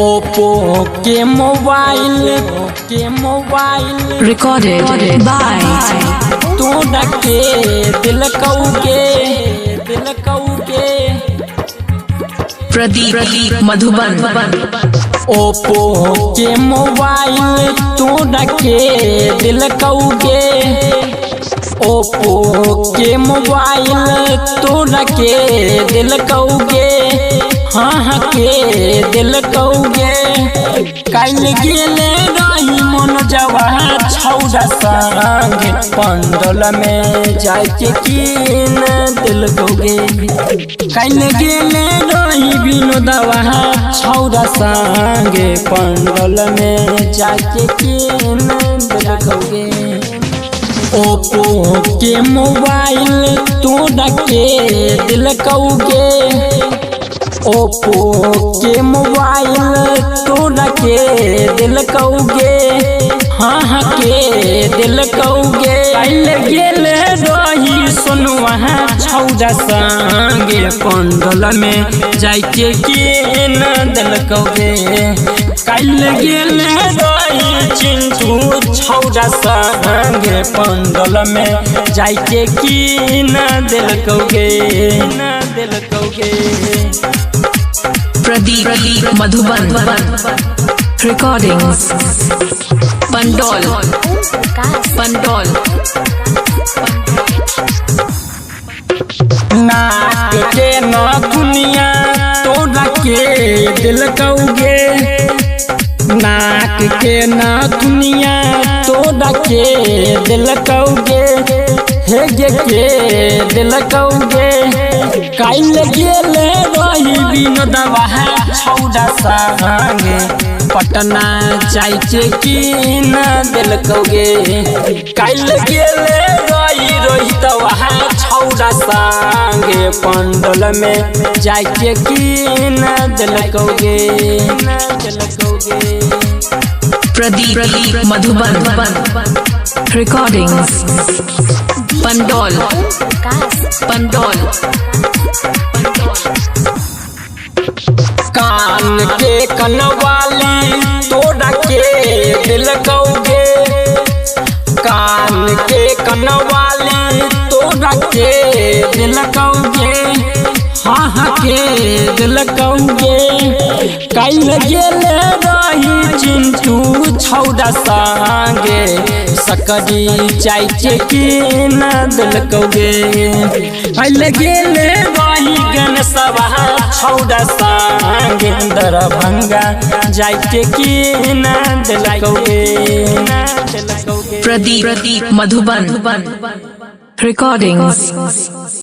Oppo के mobile recorded by तू decay दिल कौगे प्रदीप मधुबन। ओप्पो के मोबाइल तू डके दिल कौगे ओप्पो के मोबाइल तू डके दिल कौगे हाँ के दिल कौगे काल गेले रही मन जवा छौड़ा संग पंडल में जाके कीन दिल कौगे काल गेले रही विनोदवा छौड़ा संग पंडल में जाके कीन दिल कौगे ओप्पो के मोबाइल तू डके दिल कौगे ओप्पो के मोबाइल तू डके दिल कौगे हाँ के दिल कौगे काल गेले रही सुनुआ छौड़ा संगे पंडल में जाके कीन दिल कौगे काल गेले रही चिंटू छौड़ा संगे पंडल में जाके कीन दिल कौगे प्रदीप मधुबन recordings पंडोल नाक के न दुनिया तोड़ा के दिल कौगे नाक के न दुनिया तोड़ा के दिल कौगे हेगे के दिल कौगे काल गेले रही विनोदवा छौड़ा संगे पटना जाके कीन दिल कौगे काल गेले रही रोहितवा छौड़ा संगे पंडल में जाके कीन दिल कौगे प्रदीप मधुबन recordings पंडोल कान के कनवाली तोड़ा के दिल कौगे कान के कनवाली तोड़ा के दिल कौगे हाँ के दिल कौगे काल गेले रही चिंटू छौड़ा संगे सकरी जाके कीन दिल कौगे काल गेले रही गणेशवा छौड़ा संगे दरभंगा जाके कीन दिल कौगे प्रदीप मधुबन recordings